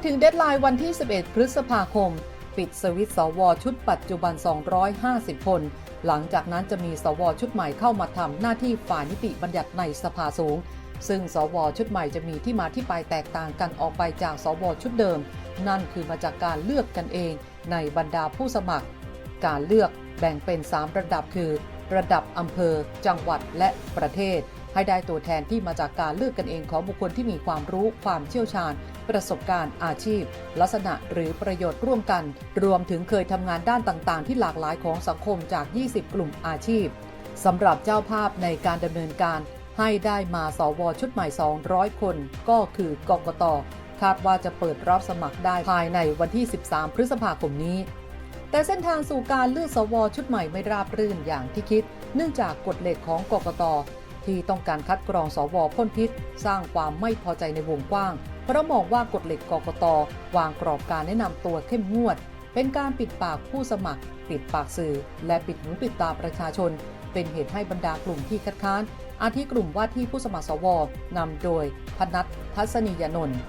ถึงเดดไลน์วันที่ 11 พฤษภาคม ปิดสวิตช์สวชุดปัจจุบัน 250 คน หลังจากนั้นจะมีสวชุดใหม่เข้ามาทำหน้าที่ฝ่ายนิติบัญญัติในสภาสูง ซึ่งสวชุดใหม่จะมีที่มาที่ไปแตกต่างกันออกไปจากสวชุดเดิม นั่นคือมาจากการเลือกกันเองในบรรดาผู้สมัคร การเลือกแบ่งเป็น 3 ระดับคือ ระดับอำเภอ จังหวัด และประเทศ ให้ได้ตัวแทนที่มาจากการเลือกกันเองของบุคคลที่มีความรู้ความเชี่ยวชาญประสบการณ์อาชีพลักษณะหรือประโยชน์ร่วมกันรวมถึงเคยทำงานด้านต่างๆที่หลากหลายของสังคมจาก 20 กลุ่มอาชีพสำหรับเจ้าภาพในการดำเนินการให้ได้มาสวชุดใหม่ 200 คนก็คือกกต.คาดว่าจะเปิดรับสมัครได้ภายในวันที่ 13 พฤษภาคมนี้แต่เส้นทางสู่การเลือกสวชุดใหม่ไม่ราบรื่นอย่างที่คิดเนื่องจากกฎเหล็กของกกต.ที่ต้องการคัดกรองสวพ่นพิษสร้างความไม่พอใจในวงกว้างเพราะมองว่ากฎเหล็กกกต.วางกรอบการแนะนำตัวเข้มงวดเป็นการปิดปากผู้สมัครปิดปากสื่อและปิดหูปิดตาประชาชนเป็นเหตุให้บรรดากลุ่มที่คัดค้านอาทิกลุ่มว่าที่ผู้สมัครสวนำโดยพนัส ทัศนียานนท์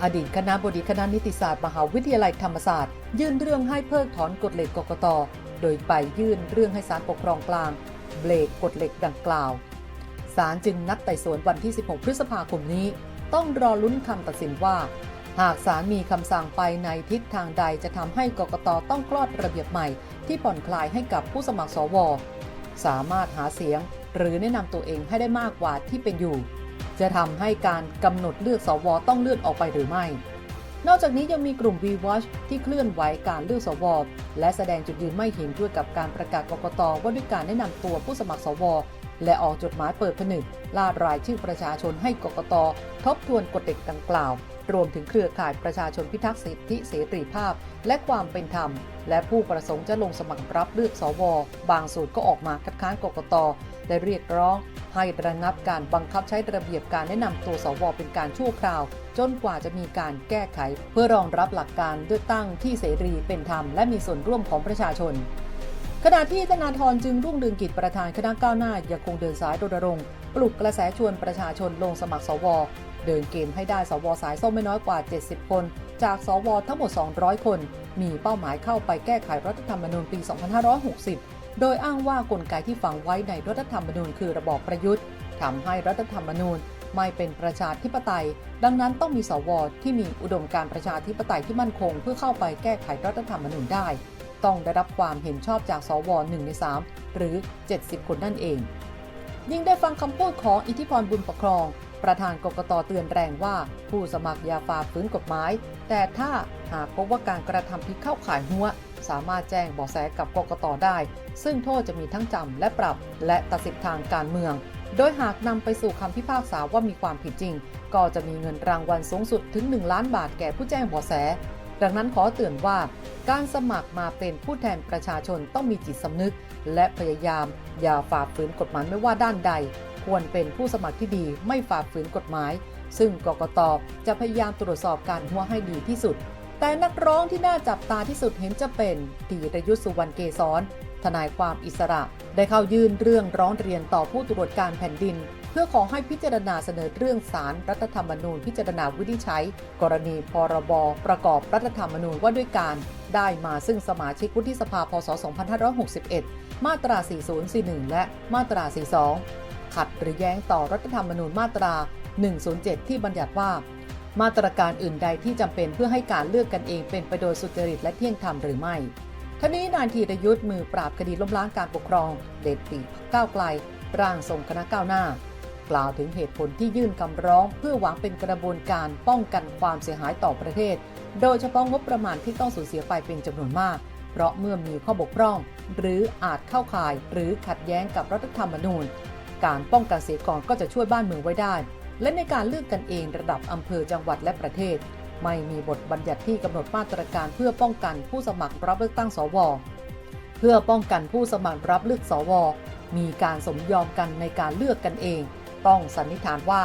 อดีตคณบดีคณะนิติศาสตร์มหาวิทยาลัยธรรมศาสตร์ยื่นเรื่องให้เพิกถอนกฎเหล็กกกต.โดยไปยื่นเรื่องให้ศาลปกครองกลางเบรกกฎเหล็กดังกล่าวศาลจึงนัดไต่สวนวันที่ 16 พฤษภาคมนี้ต้องรอลุ้นคำตัดสินว่าหากศาลมีคำสั่งไปในทิศทางใดจะทำให้กกต.ต้องคลอดระเบียบใหม่ที่ผ่อนคลายให้กับผู้สมัครสว.สามารถหาเสียงหรือแนะนำตัวเองให้ได้มากกว่าที่เป็นอยู่จะทำให้การกำหนดเลือกสว.ต้องเลื่อนออกไปหรือไม่นอกจากนี้ยังมีกลุ่ม V-Watch ที่เคลื่อนไหวการเลือกสว.และแสดงจุดยืนไม่เห็นด้วยกับการประกาศกกต.ว่าด้วยการแนะนำตัวผู้สมัครสว.และออกจดหมายเปิดผนึกล่ารายชื่อประชาชนให้กกต.ทบทวนกฎเหล็กดังกล่าวรวมถึงเครือข่ายประชาชนพิทักษ์สิทธิเสรีภาพและความเป็นธรรมและผู้ประสงค์จะลงสมัครรับเลือกสว.บางส่วนก็ออกมาคัดค้านกกต.และเรียกร้องให้ระงับการบังคับใช้ระเบียบการแนะนำตัวสว.เป็นการชั่วคราวจนกว่าจะมีการแก้ไขเพื่อรองรับหลักการเลือกตั้งที่เสรีเป็นธรรมและมีส่วนร่วมของประชาชนขณะที่ธนาธรจึงรุ่งเรืองกิจประธานคณะก้าวหน้ายังคงเดินสายรณรงค์ปลุกกระแสชวนประชาชนลงสมัครสว.เดินเกมให้ได้สว.สายส้มไม่น้อยกว่า70คนจากสว.ทั้งหมด200คนมีเป้าหมายเข้าไปแก้ไขรัฐธรรมนูญปี 2560โดยอ้างว่ากลไกที่ฝังไว้ในรัฐธรรมนูญคือระบอบประยุทธ์ทำให้รัฐธรรมนูญไม่เป็นประชาธิปไตยดังนั้นต้องมีสว.ที่มีอุดมการณ์ประชาธิปไตยที่มั่นคงเพื่อเข้าไปแก้ไขรัฐธรรมนูญได้ต้องได้รับความเห็นชอบจากสว1 ใน 3หรือ70คนนั่นเองยิ่งได้ฟังคำพูดของอิทธิพรบุญประครองประธานกกต.เตือนแรงว่าผู้สมัครอย่าฝ่าฝืนกฎหมายแต่ถ้าหากพบว่าการกระทำผิดเข้าข่ายหัวสามารถแจ้งเบาะแสกับกกต.ได้ซึ่งโทษจะมีทั้งจำและปรับและตัดสิทธิทางการเมืองโดยหากนำไปสู่คำพิพากษาว่ามีความผิดจริงก็จะมีเงินรางวัลสูงสุดถึง1 ล้านบาทแก่ผู้แจ้งเบาะแสดังนั้นขอเตือนว่าการสมัครมาเป็นผู้แทนประชาชนต้องมีจิตสำนึกและพยายามอย่าฝ่าฝืนกฎหมายไม่ว่าด้านใดควรเป็นผู้สมัครที่ดีไม่ฝ่าฝืนกฎหมายซึ่งกกต.จะพยายามตรวจสอบการหัวให้ดีที่สุดแต่นักร้องที่น่าจับตาที่สุดเห็นจะเป็นธีรยุทธ สุวรรณเกษรทนายความอิสระได้เข้ายื่นเรื่องร้องเรียนต่อผู้ตรวจการแผ่นดินเพื่อขอให้พิจารณาเสนอเรื่องศาลรัฐธรรมนูญพิจารณาวินิจฉัยกรณีพรบประกอบรัฐธรรมนูญว่าด้วยการได้มาซึ่งสมาชิกวุฒิสภาพศ 2561 มาตรา 4041 และมาตรา 42 ขัดหรือแย้งต่อรัฐธรรมนูญมาตรา 107 ที่บัญญัติว่ามาตรการอื่นใดที่จำเป็นเพื่อให้การเลือกกันเองเป็นไปโดยสุจริตและเที่ยงธรรมหรือไม่ทั้งนี้นายธีรยุทธมือปราบคดีล้มล้างการปกครองเดชปีก้าวไกลร่างทรงคณะก้าวหน้ากล่าวถึงเหตุผลที่ยื่นคำร้องเพื่อหวังเป็นกระบวนการป้องกันความเสียหายต่อประเทศโดยเฉพาะงบประมาณที่ต้องสูญเสียไปเป็นจำนวนมากเพราะเมื่อมีข้อบกพร่องหรืออาจเข้าข่ายหรือขัดแย้งกับรัฐธรรมนูญการป้องกันเสียก่อนก็จะช่วยบ้านเมืองไว้ได้และในการเลือกกันเองระดับอำเภอจังหวัดและประเทศไม่มีบทบัญญัติที่กำหนดมาตรการเพื่อป้องกันผู้สมัครรับเลือกตั้งสวเพื่อป้องกันผู้สมัครรับเลือกสวมีการสมยอมกันในการเลือกกันเองต้องสันนิษฐานว่า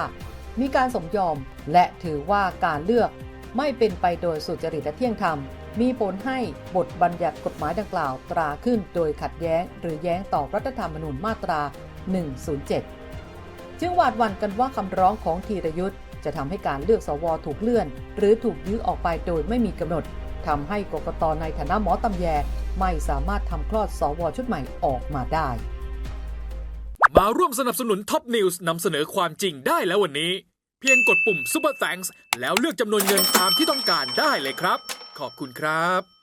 มีการสมยอมและถือว่าการเลือกไม่เป็นไปโดยสุจริตและเที่ยงธรรมมีผลให้บทบัญญัติกฎหมายดังกล่าวตราขึ้นโดยขัดแย้งหรือแย้งต่อรัฐธรรมนูญมาตรา 107จึงหวาดหวั่นกันว่าคำร้องของธีรยุทธ จะทำให้การเลือกสวถูกเลื่อนหรือถูกยื้อออกไปโดยไม่มีกำหนดทำให้กกต.ในฐานะหมอตำแยไม่สามารถทำคลอดสวชุดใหม่ออกมาได้มาร่วมสนับสนุนท็อปนิวส์นำเสนอความจริงได้แล้ววันนี้เพียงกดปุ่ม Super Thanks แล้วเลือกจำนวนเงินตามที่ต้องการได้เลยครับขอบคุณครับ